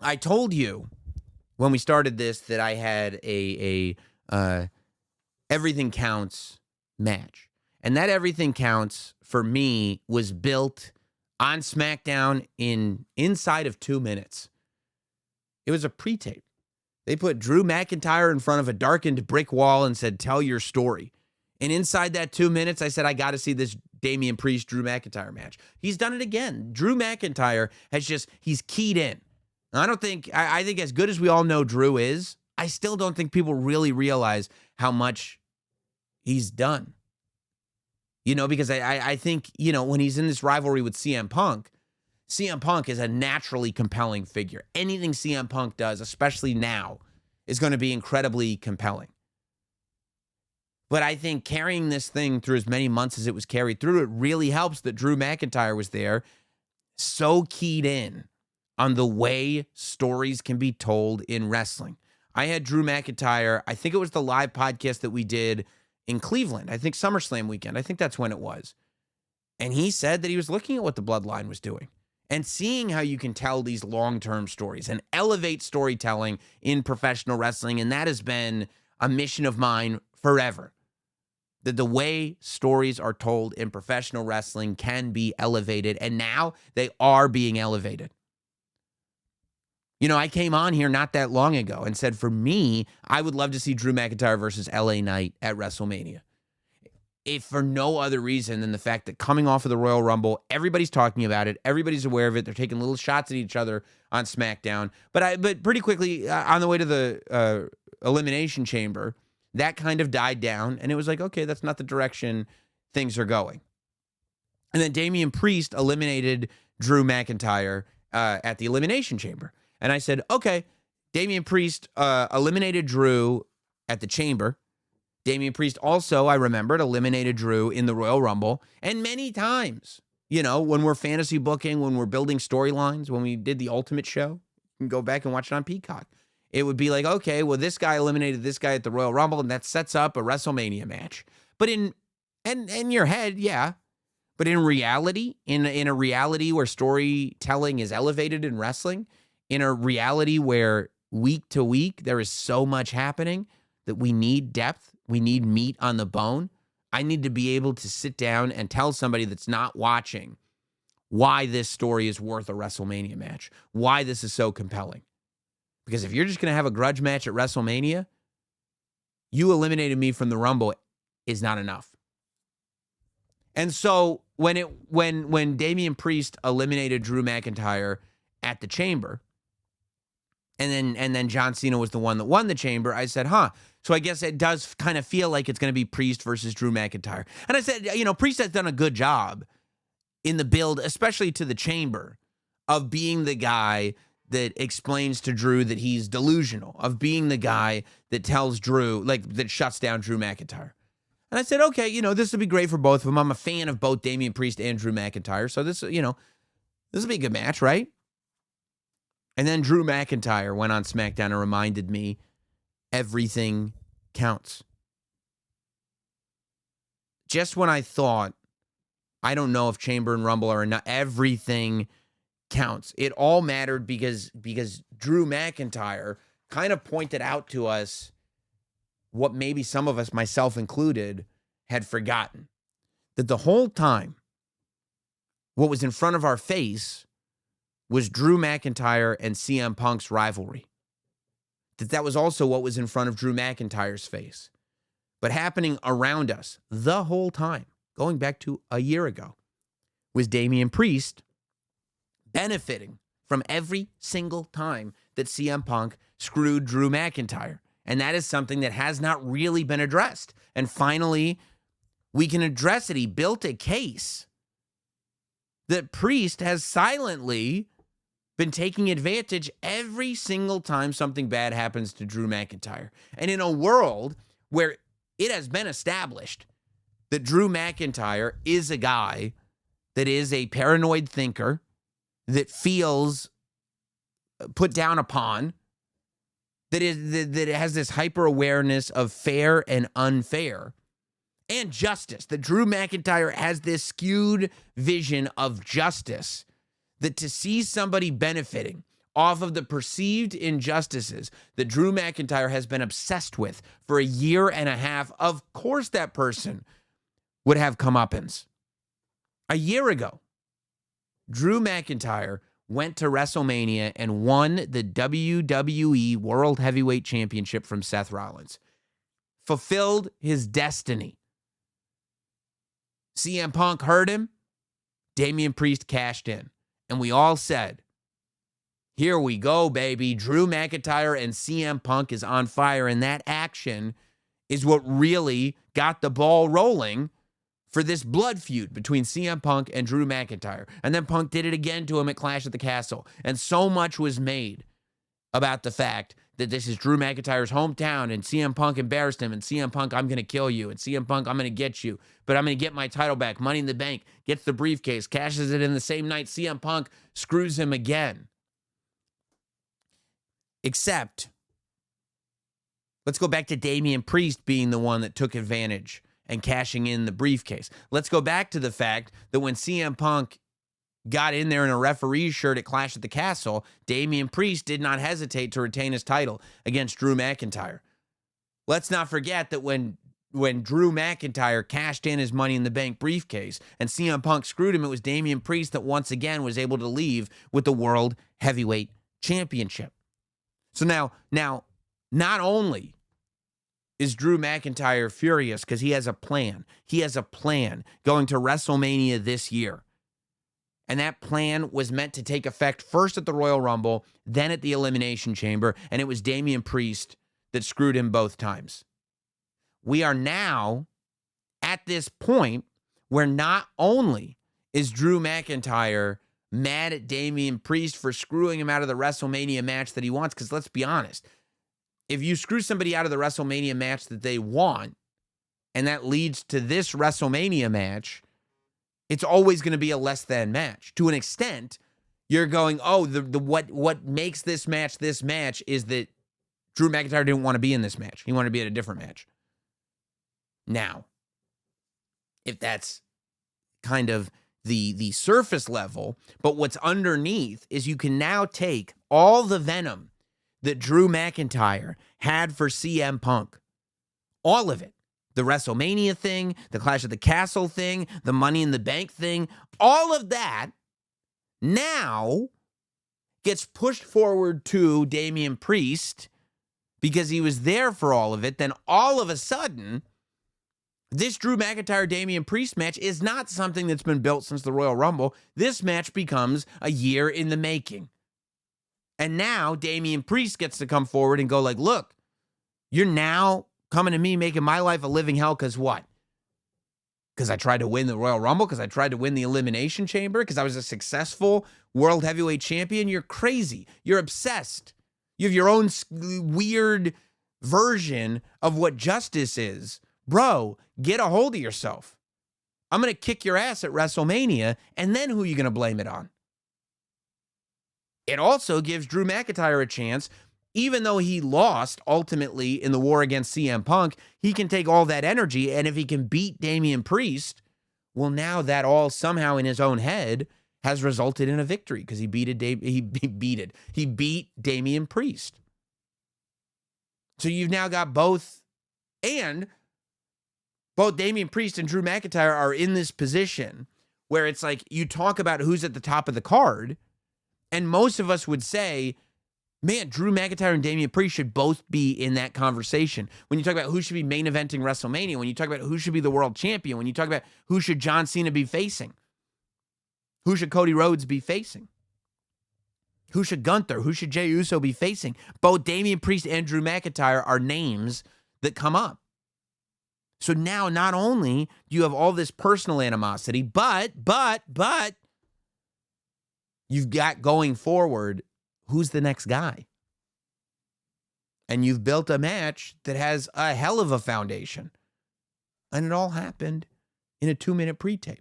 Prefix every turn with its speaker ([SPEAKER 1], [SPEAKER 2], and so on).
[SPEAKER 1] I told you when we started this that I had a everything counts match. And that everything counts for me was built on SmackDown inside of 2 minutes. It was a pre-tape. They put Drew McIntyre in front of a darkened brick wall and said, tell your story. And inside that 2 minutes, I said, I got to see this Damian Priest, Drew McIntyre match. He's done it again. Drew McIntyre he's keyed in. I think as good as we all know Drew is, I still don't think people really realize how much he's done. Because I think, when he's in this rivalry with CM Punk is a naturally compelling figure. Anything CM Punk does, especially now, is going to be incredibly compelling. But I think carrying this thing through as many months as it was carried through, it really helps that Drew McIntyre was there, so keyed in on the way stories can be told in wrestling. I had Drew McIntyre, I think it was the live podcast that we did in Cleveland. I think SummerSlam weekend. I think that's when it was. And he said that he was looking at what the Bloodline was doing and seeing how you can tell these long-term stories and elevate storytelling in professional wrestling. And that has been a mission of mine forever. That the way stories are told in professional wrestling can be elevated. And now they are being elevated. I came on here not that long ago and said, for me, I would love to see Drew McIntyre versus LA Knight at WrestleMania. If for no other reason than the fact that coming off of the Royal Rumble, everybody's talking about it. Everybody's aware of it. They're taking little shots at each other on SmackDown. But pretty quickly, on the way to the Elimination Chamber, that kind of died down. And it was like, okay, that's not the direction things are going. And then Damian Priest eliminated Drew McIntyre at the Elimination Chamber. And I said, okay, Damian Priest eliminated Drew at the Chamber. Damian Priest also, I remembered, eliminated Drew in the Royal Rumble. And many times, when we're fantasy booking, when we're building storylines, when we did the Ultimate show, you can go back and watch it on Peacock. It would be like, okay, well, this guy eliminated this guy at the Royal Rumble, and that sets up a WrestleMania match. But in your head, yeah. But in reality, in a reality where storytelling is elevated in wrestling, in a reality where week to week there is so much happening that we need depth, we need meat on the bone, I need to be able to sit down and tell somebody that's not watching why this story is worth a WrestleMania match, why this is so compelling. Because if you're just going to have a grudge match at WrestleMania, you eliminated me from the Rumble is not enough. And so when Damian Priest eliminated Drew McIntyre at the Chamber, and then John Cena was the one that won the Chamber, I said, so I guess it does kind of feel like it's going to be Priest versus Drew McIntyre. And I said, Priest has done a good job in the build, especially to the Chamber, of being the guy that explains to Drew that he's delusional, of being the guy that tells Drew, that shuts down Drew McIntyre. And I said, okay, this would be great for both of them. I'm a fan of both Damian Priest and Drew McIntyre. So this will be a good match, right? And then Drew McIntyre went on SmackDown and reminded me, everything counts. Just when I thought, I don't know if Chamber and Rumble are enough, everything counts. It all mattered because Drew McIntyre kind of pointed out to us what maybe some of us, myself included, had forgotten. That the whole time, what was in front of our face was Drew McIntyre and CM Punk's rivalry. That was also what was in front of Drew McIntyre's face. But happening around us the whole time, going back to a year ago, was Damian Priest benefiting from every single time that CM Punk screwed Drew McIntyre. And that is something that has not really been addressed. And finally, we can address it. He built a case that Priest has silently been taking advantage every single time something bad happens to Drew McIntyre. And in a world where it has been established that Drew McIntyre is a guy that is a paranoid thinker, that feels put down upon, that has this hyper awareness of fair and unfair and justice, that Drew McIntyre has this skewed vision of justice, that to see somebody benefiting off of the perceived injustices that Drew McIntyre has been obsessed with for a year and a half, of course that person would have comeuppance. A year ago, Drew McIntyre went to WrestleMania and won the WWE World Heavyweight Championship from Seth Rollins. Fulfilled his destiny. CM Punk hurt him. Damian Priest cashed in. And we all said, here we go, baby. Drew McIntyre and CM Punk is on fire. And that action is what really got the ball rolling for this blood feud between CM Punk and Drew McIntyre. And then Punk did it again to him at Clash at the Castle. And so much was made about the fact that this is Drew McIntyre's hometown, and CM Punk embarrassed him, and CM Punk, I'm going to kill you, and CM Punk, I'm going to get you, but I'm going to get my title back. Money in the Bank, gets the briefcase, cashes it in the same night. CM Punk screws him again. Except, let's go back to Damian Priest being the one that took advantage and cashing in the briefcase. Let's go back to the fact that when CM Punk got in there in a referee's shirt at Clash at the Castle, Damian Priest did not hesitate to retain his title against Drew McIntyre. Let's not forget that when Drew McIntyre cashed in his Money in the Bank briefcase and CM Punk screwed him, it was Damian Priest that once again was able to leave with the World Heavyweight Championship. So now, not only is Drew McIntyre furious because he has a plan. He has a plan going to WrestleMania this year. And that plan was meant to take effect first at the Royal Rumble, then at the Elimination Chamber, and it was Damian Priest that screwed him both times. We are now at this point where not only is Drew McIntyre mad at Damian Priest for screwing him out of the WrestleMania match that he wants, because let's be honest, if you screw somebody out of the WrestleMania match that they want, and that leads to this WrestleMania match, it's always going to be a less than match. To an extent, you're going, oh, what makes this match is that Drew McIntyre didn't want to be in this match. He wanted to be at a different match. Now, if that's kind of the surface level, but what's underneath is you can now take all the venom that Drew McIntyre had for CM Punk, all of it. The WrestleMania thing, the Clash at the Castle thing, the Money in the Bank thing, all of that now gets pushed forward to Damian Priest because he was there for all of it. Then all of a sudden, this Drew McIntyre Damian Priest match is not something that's been built since the Royal Rumble. This match becomes a year in the making. And now Damian Priest gets to come forward and go like, look, you're now coming to me, making my life a living hell, because what? Because I tried to win the Royal Rumble? Because I tried to win the Elimination Chamber? Because I was a successful World Heavyweight Champion? You're crazy. You're obsessed. You have your own weird version of what justice is. Bro, get a hold of yourself. I'm going to kick your ass at WrestleMania, and then who are you going to blame it on? It also gives Drew McIntyre a chance. Even though he lost ultimately in the war against CM Punk, he can take all that energy, and if he can beat Damian Priest, well, now that all somehow in his own head has resulted in a victory because he beat Damian Priest. So you've now got both Damian Priest and Drew McIntyre are in this position where it's like you talk about who's at the top of the card, and most of us would say, man, Drew McIntyre and Damian Priest should both be in that conversation. When you talk about who should be main eventing WrestleMania, when you talk about who should be the world champion, when you talk about who should John Cena be facing, who should Cody Rhodes be facing, who should Gunther, who should Jey Uso be facing, both Damian Priest and Drew McIntyre are names that come up. So now not only do you have all this personal animosity, but you've got going forward, who's the next guy? And you've built a match that has a hell of a foundation. And it all happened in a 2-minute pre-tape.